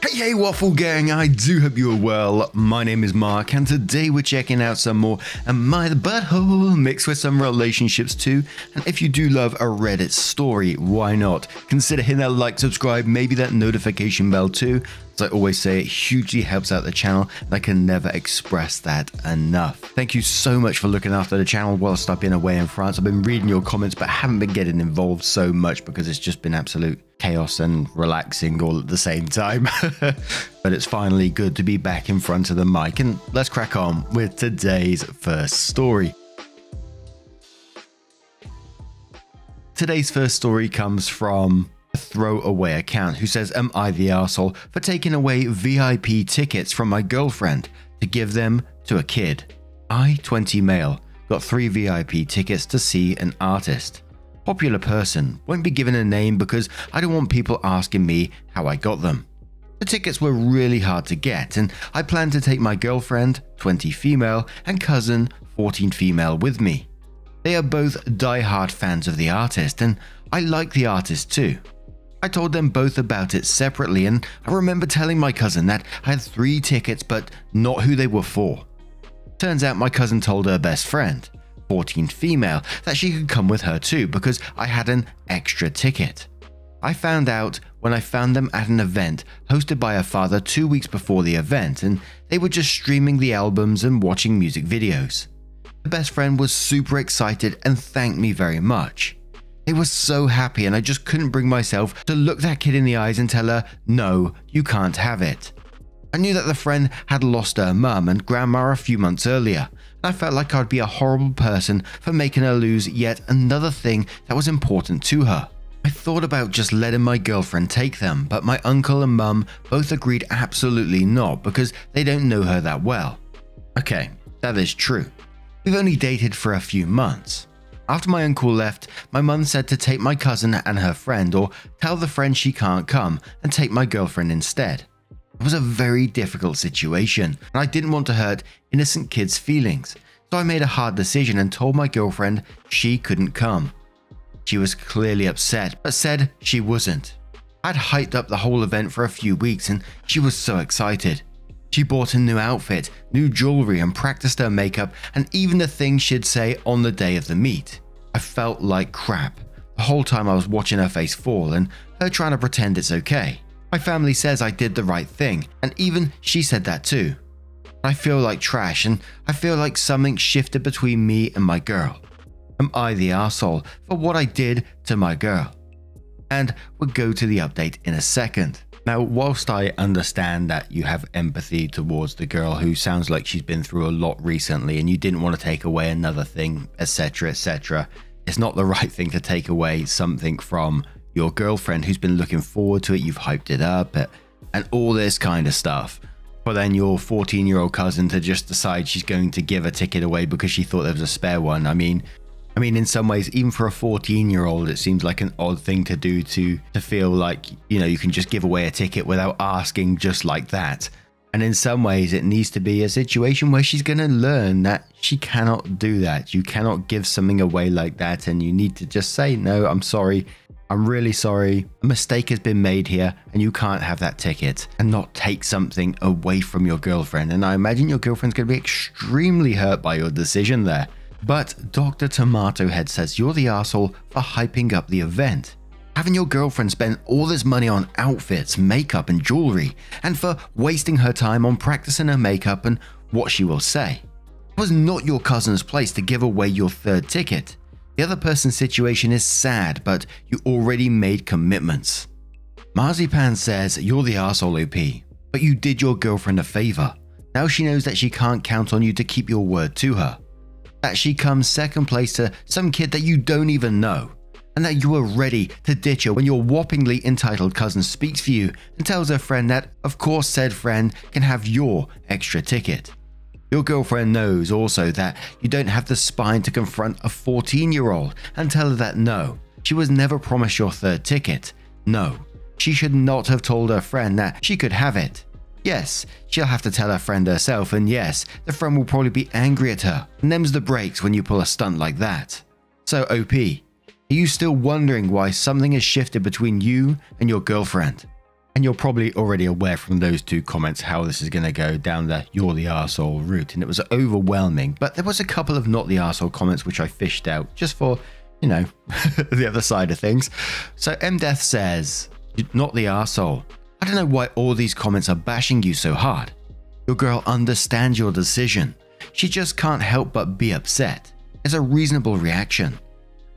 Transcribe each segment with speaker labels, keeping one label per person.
Speaker 1: Hey Waffle Gang, I do hope you are well. My name is Mark and today we're checking out some more AmITheA butthole mixed with some relationships too. And if you do love a Reddit story, why not? Consider hitting that like, subscribe, maybe that notification bell too. As I always say, it hugely helps out the channel and I can never express that enough. Thank you so much for looking after the channel whilst I've been away in France. I've been reading your comments but haven't been getting involved so much because it's just been absolute chaos and relaxing all at the same time. But it's finally good to be back in front of the mic, and let's crack on with today's first story. Today's first story comes from a throwaway account who says, "Am I the arsehole for taking away VIP tickets from my girlfriend to give them to a kid? I, 20 male, got 3 VIP tickets to see an artist. Popular person, won't be given a name because I don't want people asking me how I got them. The tickets were really hard to get and I plan to take my girlfriend, 20 female, and cousin, 14 female with me. They are both die-hard fans of the artist and I like the artist too. I told them both about it separately and I remember telling my cousin that I had 3 tickets but not who they were for. Turns out my cousin told her best friend, 14 female, that she could come with her too because I had an extra ticket. I found out when I found them at an event hosted by her father 2 weeks before the event and they were just streaming the albums and watching music videos. The best friend was super excited and thanked me very much. They were so happy and I just couldn't bring myself to look that kid in the eyes and tell her, no, you can't have it. I knew that the friend had lost her mum and grandma a few months earlier, and I felt like I'd be a horrible person for making her lose yet another thing that was important to her. I thought about just letting my girlfriend take them, but my uncle and mum both agreed absolutely not because they don't know her that well. Okay, that is true. We've only dated for a few months. After my uncle left, my mum said to take my cousin and her friend or tell the friend she can't come and take my girlfriend instead. It was a very difficult situation and I didn't want to hurt innocent kids' feelings, so I made a hard decision and told my girlfriend she couldn't come. She was clearly upset but said she wasn't. I'd hyped up the whole event for a few weeks and she was so excited. She bought a new outfit, new jewelry and practiced her makeup and even the things she'd say on the day of the meet. I felt like crap the whole time I was watching her face fall and her trying to pretend it's okay. My family says I did the right thing and even she said that too. I feel like trash and I feel like something shifted between me and my girl. Am I the arsehole for what I did to my girl? And we'll go to the update in a second. Now, whilst I understand that you have empathy towards the girl who sounds like she's been through a lot recently and you didn't want to take away another thing, etc, etc, it's not the right thing to take away something from your girlfriend who's been looking forward to it, you've hyped it up and all this kind of stuff. But then your 14-year-old cousin to just decide she's going to give a ticket away because she thought there was a spare one. I mean, in some ways, even for a 14-year-old, it seems like an odd thing to do to feel like, you know, you can just give away a ticket without asking just like that. And in some ways, it needs to be a situation where she's going to learn that she cannot do that. You cannot give something away like that and you need to just say, no, I'm sorry. I'm really sorry. A mistake has been made here and you can't have that ticket, and not take something away from your girlfriend. And I imagine your girlfriend's going to be extremely hurt by your decision there. But Dr. Tomato Head says you're the arsehole for hyping up the event. Having your girlfriend spend all this money on outfits, makeup and jewelry, and for wasting her time on practicing her makeup and what she will say. It was not your cousin's place to give away your 3rd ticket. The other person's situation is sad, but you already made commitments. Marzipan says you're the arsehole OP, but you did your girlfriend a favor. Now she knows that she can't count on you to keep your word to her. That she comes 2nd place to some kid that you don't even know, and that you are ready to ditch her when your whoppingly entitled cousin speaks for you and tells her friend that of course said friend can have your extra ticket. Your girlfriend knows also that you don't have the spine to confront a 14-year-old and tell her that no, she was never promised your 3rd ticket. No, she should not have told her friend that she could have it. Yes, she'll have to tell her friend herself, and yes, the friend will probably be angry at her, and them's the breaks when you pull a stunt like that. So OP, are you still wondering why something has shifted between you and your girlfriend? And you're probably already aware from those two comments how this is going to go down the "you're the arsehole" route, and it was overwhelming. But there was a couple of "not the arsehole" comments which I fished out just for, you know, the other side of things. So MDeath says, "Not the arsehole. I don't know why all these comments are bashing you so hard. Your girl understands your decision. She just can't help but be upset. It's a reasonable reaction.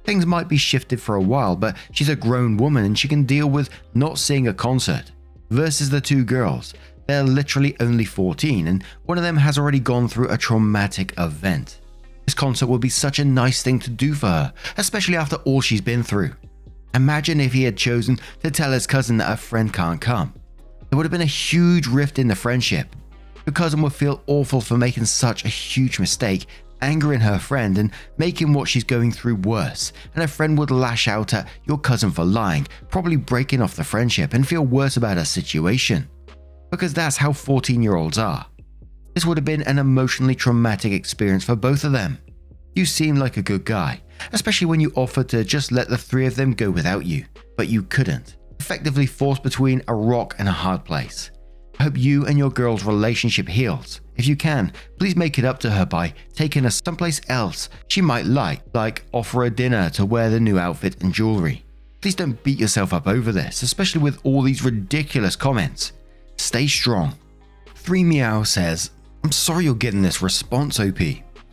Speaker 1: Things might be shifted for a while, but she's a grown woman and she can deal with not seeing a concert. Versus the two girls, they're literally only 14 and one of them has already gone through a traumatic event. This concert would be such a nice thing to do for her, especially after all she's been through. Imagine if he had chosen to tell his cousin that a friend can't come. There would have been a huge rift in the friendship. Your cousin would feel awful for making such a huge mistake, angering her friend and making what she's going through worse, and her friend would lash out at your cousin for lying, probably breaking off the friendship and feel worse about her situation. Because that's how 14-year-olds are. This would have been an emotionally traumatic experience for both of them. You seem like a good guy, especially when you offered to just let the three of them go without you, but you couldn't, effectively forced between a rock and a hard place. I hope you and your girl's relationship heals. If you can, please make it up to her by taking her someplace else she might like offer her dinner to wear the new outfit and jewelry. Please don't beat yourself up over this, especially with all these ridiculous comments. Stay strong." 3Meow says, "I'm sorry you're getting this response, OP.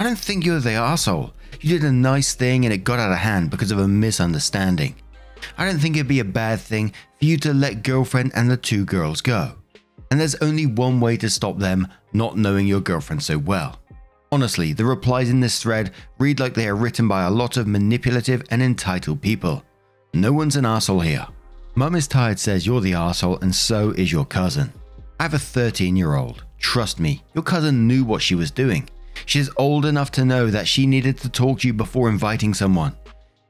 Speaker 1: I don't think you're the arsehole. You did a nice thing and it got out of hand because of a misunderstanding. I don't think it'd be a bad thing for you to let girlfriend and the two girls go. And there's only one way to stop them not knowing your girlfriend so well." Honestly, the replies in this thread read like they are written by a lot of manipulative and entitled people. No one's an arsehole here. Mum is tired says you're the arsehole and so is your cousin. I have a 13-year-old. Trust me, your cousin knew what she was doing. She's old enough to know that she needed to talk to you before inviting someone.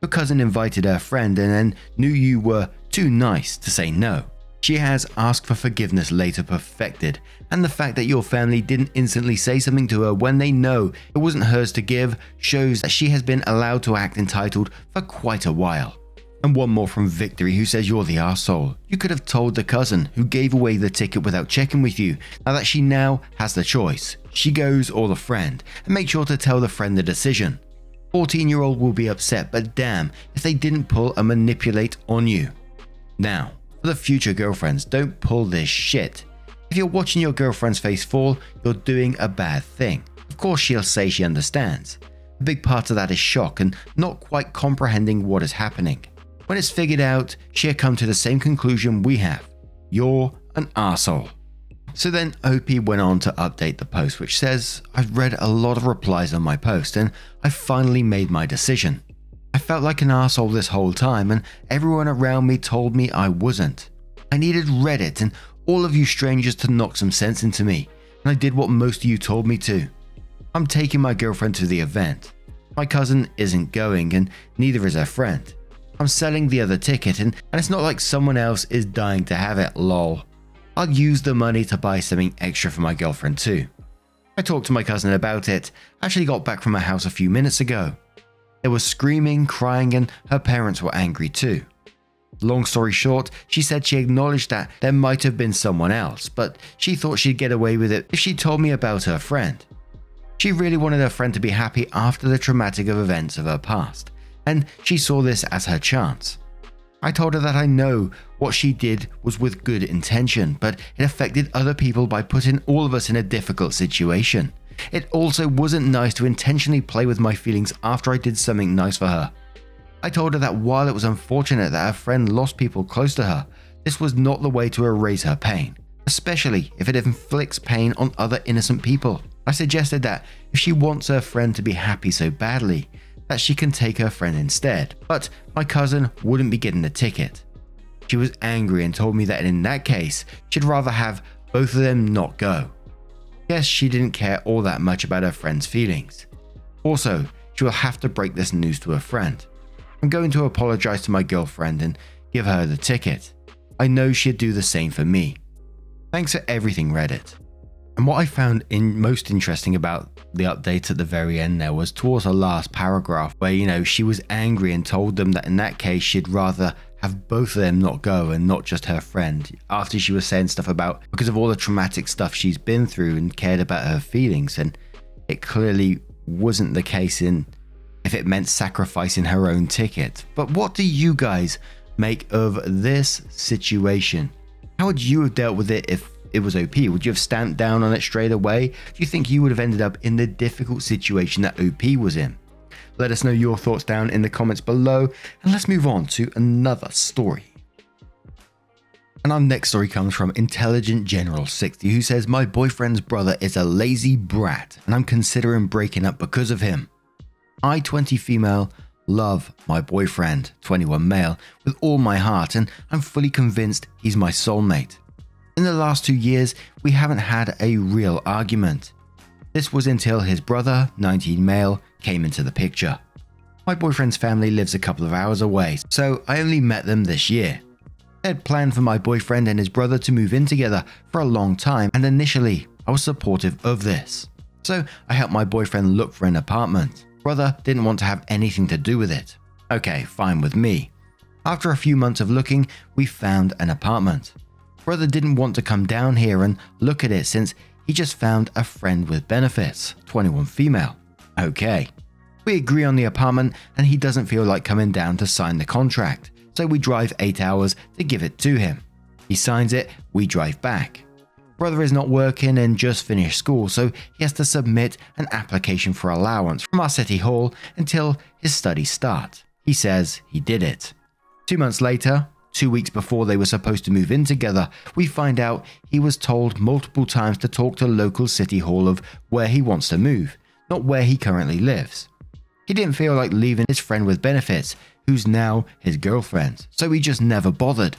Speaker 1: Your cousin invited her friend and then knew you were too nice to say no. She has asked for forgiveness later perfected, and the fact that your family didn't instantly say something to her when they know it wasn't hers to give shows that she has been allowed to act entitled for quite a while. And one more from Victory who says you're the arsehole. You could have told the cousin who gave away the ticket without checking with you now that she now has the choice. She goes or the friend, and make sure to tell the friend the decision. 14-year-old will be upset, but damn if they didn't pull a manipulate on you. Now, for the future girlfriends, don't pull this shit. If you're watching your girlfriend's face fall, you're doing a bad thing. Of course she'll say she understands. A big part of that is shock and not quite comprehending what is happening. When it's figured out, she'll come to the same conclusion we have. You're an arsehole. So then OP went on to update the post, which says, "I've read a lot of replies on my post and I finally made my decision. I felt like an arsehole this whole time and everyone around me told me I wasn't. I needed Reddit and all of you strangers to knock some sense into me, and I did what most of you told me to. I'm taking my girlfriend to the event. My cousin isn't going and neither is her friend. I'm selling the other ticket and it's not like someone else is dying to have it, lol. I'll use the money to buy something extra for my girlfriend too. I talked to my cousin about it. I actually got back from her house a few minutes ago. There was screaming, crying, and her parents were angry too. Long story short, she said she acknowledged that there might have been someone else, but she thought she'd get away with it if she told me about her friend. She really wanted her friend to be happy after the traumatic events of her past, and she saw this as her chance. I told her that I know what she did was with good intention, but it affected other people by putting all of us in a difficult situation. It also wasn't nice to intentionally play with my feelings after I did something nice for her. I told her that while it was unfortunate that her friend lost people close to her, this was not the way to erase her pain, especially if it inflicts pain on other innocent people. I suggested that if she wants her friend to be happy so badly, that she can take her friend instead, but my cousin wouldn't be getting the ticket. She was angry and told me that in that case, she'd rather have both of them not go. Guess she didn't care all that much about her friend's feelings. Also, she will have to break this news to her friend. I'm going to apologize to my girlfriend and give her the ticket. I know she'd do the same for me. Thanks for everything, Reddit." And what I found most interesting about the update at the very end there was towards the last paragraph where, she was angry and told them that in that case she'd rather have both of them not go and not just her friend, after she was saying stuff about because of all the traumatic stuff she's been through and cared about her feelings, and it clearly wasn't the case if it meant sacrificing her own ticket. But what do you guys make of this situation? How would you have dealt with it if it was OP? Would you have stamped down on it straight away? Do you think you would have ended up in the difficult situation that OP was in? Let us know your thoughts down in the comments below, and let's move on to another story. And our next story comes from Intelligent General 60, who says, my boyfriend's brother is a lazy brat and I'm considering breaking up because of him. I, 20 female, love my boyfriend, 21 male, with all my heart, and I'm fully convinced he's my soulmate. In the last 2 years, we haven't had a real argument. This was until his brother, 19 male, came into the picture. My boyfriend's family lives a couple of hours away, so I only met them this year. I had planned for my boyfriend and his brother to move in together for a long time, and initially I was supportive of this. So I helped my boyfriend look for an apartment. Brother didn't want to have anything to do with it. Okay, fine with me. After a few months of looking, we found an apartment. Brother didn't want to come down here and look at it since he just found a friend with benefits, 21 female. Okay. We agree on the apartment and he doesn't feel like coming down to sign the contract, so we drive 8 hours to give it to him. He signs it, we drive back. Brother is not working and just finished school, so he has to submit an application for allowance from our city hall until his studies start. He says he did it. 2 months later, 2 weeks before they were supposed to move in together, we find out he was told multiple times to talk to local city hall of where he wants to move, not where he currently lives. He didn't feel like leaving his friend with benefits, who's now his girlfriend, so he just never bothered.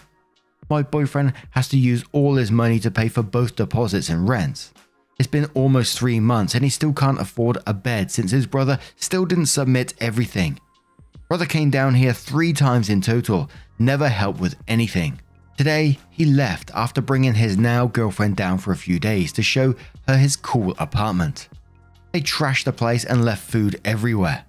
Speaker 1: My boyfriend has to use all his money to pay for both deposits and rent. It's been almost 3 months and he still can't afford a bed since his brother still didn't submit everything. Brother came down here 3 times in total, never helped with anything. Today, he left after bringing his now girlfriend down for a few days to show her his cool apartment. They trashed the place and left food everywhere.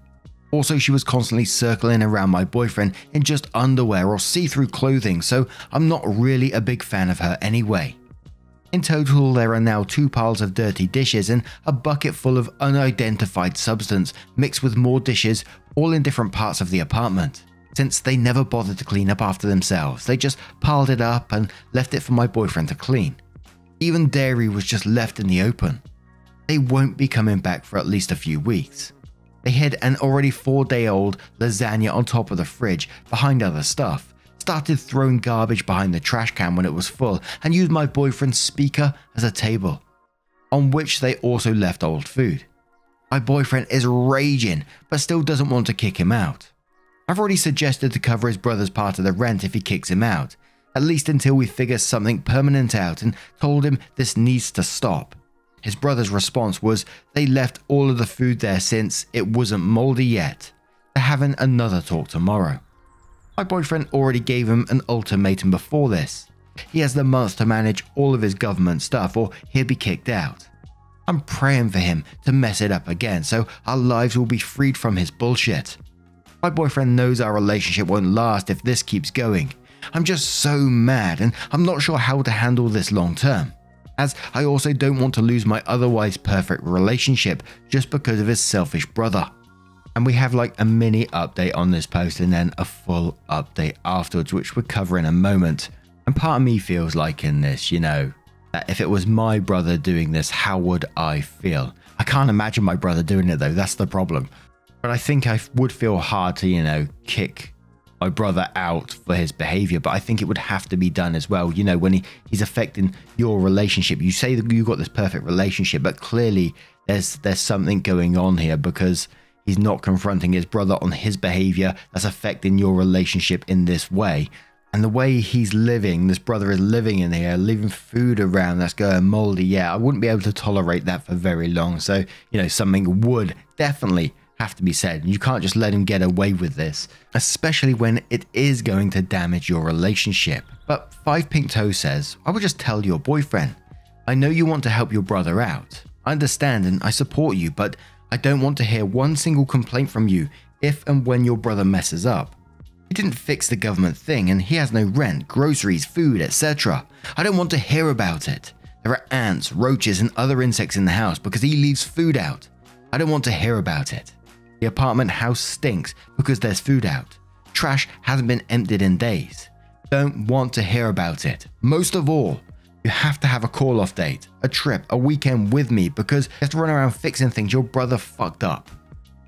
Speaker 1: Also, she was constantly circling around my boyfriend in just underwear or see-through clothing, so I'm not really a big fan of her anyway. In total, there are now 2 piles of dirty dishes and a bucket full of unidentified substance mixed with more dishes, all in different parts of the apartment. Since they never bothered to clean up after themselves, they just piled it up and left it for my boyfriend to clean. Even dairy was just left in the open. They won't be coming back for at least a few weeks. They hid an already 4-day-old lasagna on top of the fridge behind other stuff, started throwing garbage behind the trash can when it was full, and used my boyfriend's speaker as a table, on which they also left old food. My boyfriend is raging, but still doesn't want to kick him out. I've already suggested to cover his brother's part of the rent if he kicks him out, at least until we figure something permanent out, and told him this needs to stop. His brother's response was they left all of the food there since it wasn't moldy yet. They're having another talk tomorrow. My boyfriend already gave him an ultimatum before this. He has the month to manage all of his government stuff or he'll be kicked out. I'm praying for him to mess it up again so our lives will be freed from his bullshit. My boyfriend knows our relationship won't last if this keeps going. I'm just so mad and I'm not sure how to handle this long term, as I also don't want to lose my otherwise perfect relationship just because of his selfish brother. And we have like a mini update on this post and then a full update afterwards, which we'll cover in a moment. And part of me feels like in this, that if it was my brother doing this, how would I feel? I can't imagine my brother doing it though, that's the problem. But I think I would feel hard to, kick my brother out for his behavior, but I think it would have to be done as well. When he's affecting your relationship, you say that you've got this perfect relationship, but clearly there's something going on here because he's not confronting his brother on his behavior that's affecting your relationship in this way. And the way he's living, this brother is living in here, leaving food around that's going moldy. Yeah, I wouldn't be able to tolerate that for very long. So, something would definitely have to be said. You can't just let him get away with this, especially when it is going to damage your relationship. But 5 Pink Toe says, I would just tell your boyfriend, I know you want to help your brother out. I understand and I support you, but I don't want to hear one single complaint from you if and when your brother messes up. He didn't fix the government thing and he has no rent, groceries, food, etc. I don't want to hear about it. There are ants, roaches and other insects in the house because he leaves food out. I don't want to hear about it. The apartment house stinks because there's food out. Trash hasn't been emptied in days. Don't want to hear about it. Most of all, you have to have a call-off date, a trip, a weekend with me because you have to run around fixing things your brother fucked up.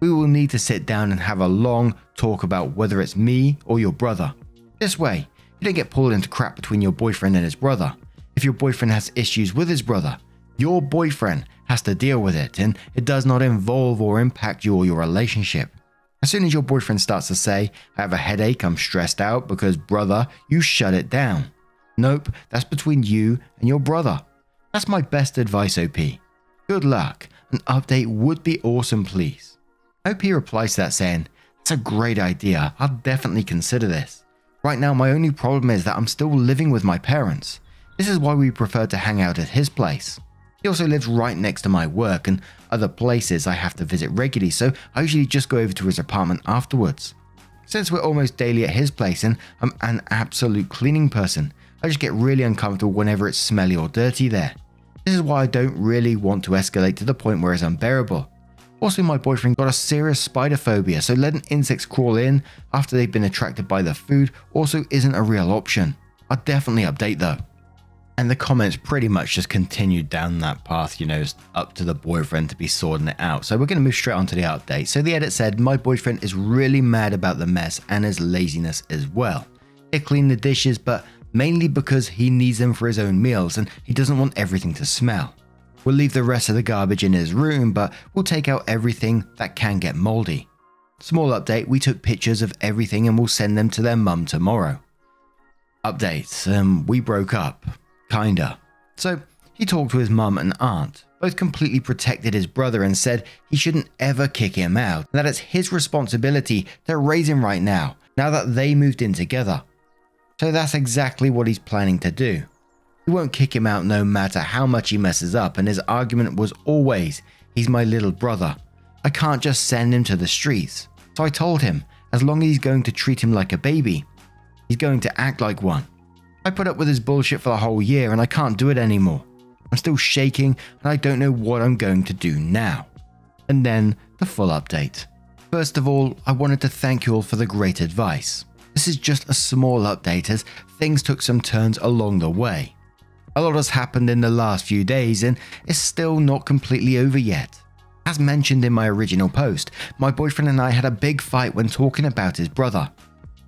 Speaker 1: We will need to sit down and have a long talk about whether it's me or your brother. This way, you don't get pulled into crap between your boyfriend and his brother. If your boyfriend has issues with his brother, your boyfriend has to deal with it and it does not involve or impact you or your relationship. As soon as your boyfriend starts to say, I have a headache, I'm stressed out because brother, you shut it down. Nope, that's between you and your brother. That's my best advice, OP. Good luck. An update would be awesome, please. OP replies to that saying, that's a great idea, I'll definitely consider this. Right now my only problem is that I'm still living with my parents. This is why we prefer to hang out at his place. He also lives right next to my work and other places I have to visit regularly, so I usually just go over to his apartment afterwards. Since we're almost daily at his place and I'm an absolute cleaning person, I just get really uncomfortable whenever it's smelly or dirty there. This is why I don't really want to escalate to the point where it's unbearable. Also, my boyfriend got a serious spider phobia, so letting insects crawl in after they've been attracted by the food also isn't a real option. I'll definitely update though. And the comments pretty much just continued down that path, up to the boyfriend to be sorting it out. So we're going to move straight on to the update. So the edit said, my boyfriend is really mad about the mess and his laziness as well. He'll clean the dishes, but mainly because he needs them for his own meals and he doesn't want everything to smell. We'll leave the rest of the garbage in his room, but we'll take out everything that can get moldy. Small update, we took pictures of everything and we'll send them to their mum tomorrow. Updates, we broke up. Kinda. So he talked to his mum and aunt, both completely protected his brother and said he shouldn't ever kick him out, and that it's his responsibility to raise him right now that they moved in together. So that's exactly what he's planning to do. He won't kick him out no matter how much he messes up, and his argument was always, he's my little brother. I can't just send him to the streets. So I told him, as long as he's going to treat him like a baby, he's going to act like one. I put up with his bullshit for the whole year and I can't do it anymore. I'm still shaking and I don't know what I'm going to do now. And then the full update. First of all, I wanted to thank you all for the great advice. This is just a small update as things took some turns along the way. A lot has happened in the last few days and it's still not completely over yet. As mentioned in my original post, my boyfriend and I had a big fight when talking about his brother.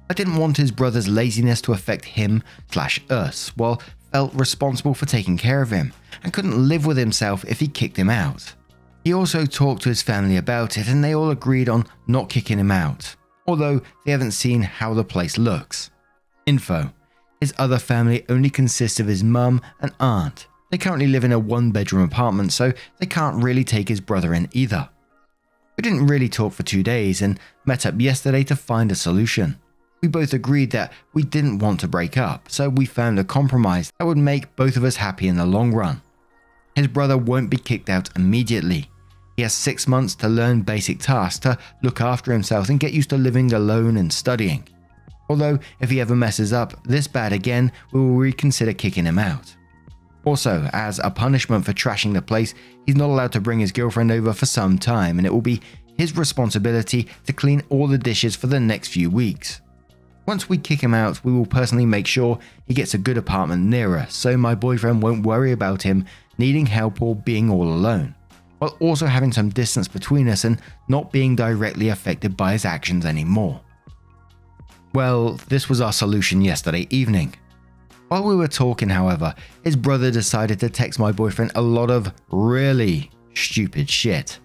Speaker 1: I didn't want his brother's laziness to affect him/us, while felt responsible for taking care of him and couldn't live with himself if he kicked him out. He also talked to his family about it and they all agreed on not kicking him out, although they haven't seen how the place looks. Info: his other family only consists of his mum and aunt. They currently live in a one-bedroom apartment, so they can't really take his brother in either. We didn't really talk for 2 days and met up yesterday to find a solution. We both agreed that we didn't want to break up, so we found a compromise that would make both of us happy in the long run. His brother won't be kicked out immediately. He has 6 months to learn basic tasks, to look after himself and get used to living alone and studying. Although, if he ever messes up this bad again, we will reconsider kicking him out. Also, as a punishment for trashing the place, he's not allowed to bring his girlfriend over for some time and it will be his responsibility to clean all the dishes for the next few weeks. Once we kick him out, we will personally make sure he gets a good apartment near us, so my boyfriend won't worry about him needing help or being all alone, while also having some distance between us and not being directly affected by his actions anymore. Well, this was our solution yesterday evening. While we were talking, however, his brother decided to text my boyfriend a lot of really stupid shit.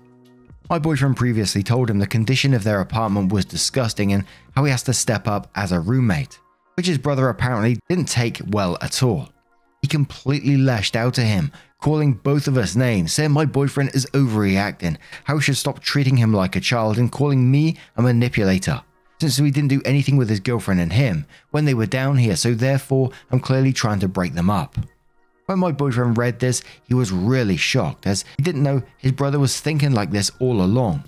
Speaker 1: My boyfriend previously told him the condition of their apartment was disgusting and how he has to step up as a roommate, which his brother apparently didn't take well at all. He completely lashed out at him, calling both of us names, saying my boyfriend is overreacting, how he should stop treating him like a child and calling me a manipulator, since we didn't do anything with his girlfriend and him when they were down here, so therefore I'm clearly trying to break them up. When my boyfriend read this, he was really shocked as he didn't know his brother was thinking like this all along.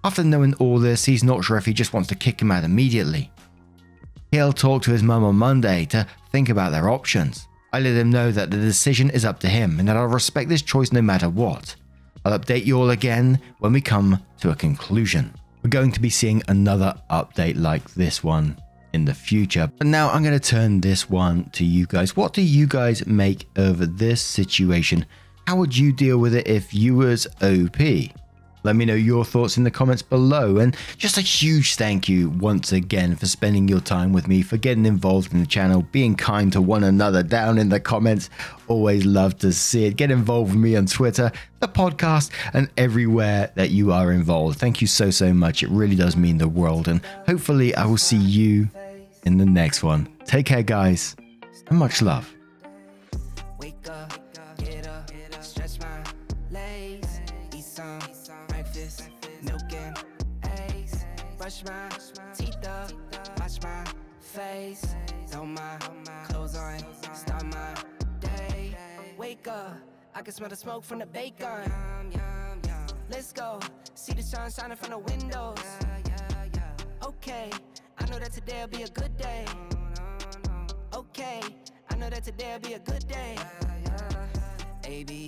Speaker 1: After knowing all this, he's not sure if he just wants to kick him out immediately. He'll talk to his mum on Monday to think about their options. I let him know that the decision is up to him and that I'll respect this choice no matter what. I'll update you all again when we come to a conclusion. We're going to be seeing another update like this one in the future. But now I'm going to turn this one to you guys. What do you guys make of this situation? How would you deal with it if you was OP? Let me know your thoughts in the comments below, and just a huge thank you once again for spending your time with me, for getting involved in the channel, being kind to one another down in the comments. Always love to see it. Get involved with me on Twitter, the podcast, and everywhere that you are involved. Thank you so much. It really does mean the world, and hopefully I will see you in the next one. Take care, guys, and much love.
Speaker 2: Brush my teeth up, wash my face, throw my clothes on, start my day. Wake up, I can smell the smoke from the bacon. Let's go, see the sun shining from the windows. Okay, I know that today'll be a good day. Okay, I know that today'll be a good day. AB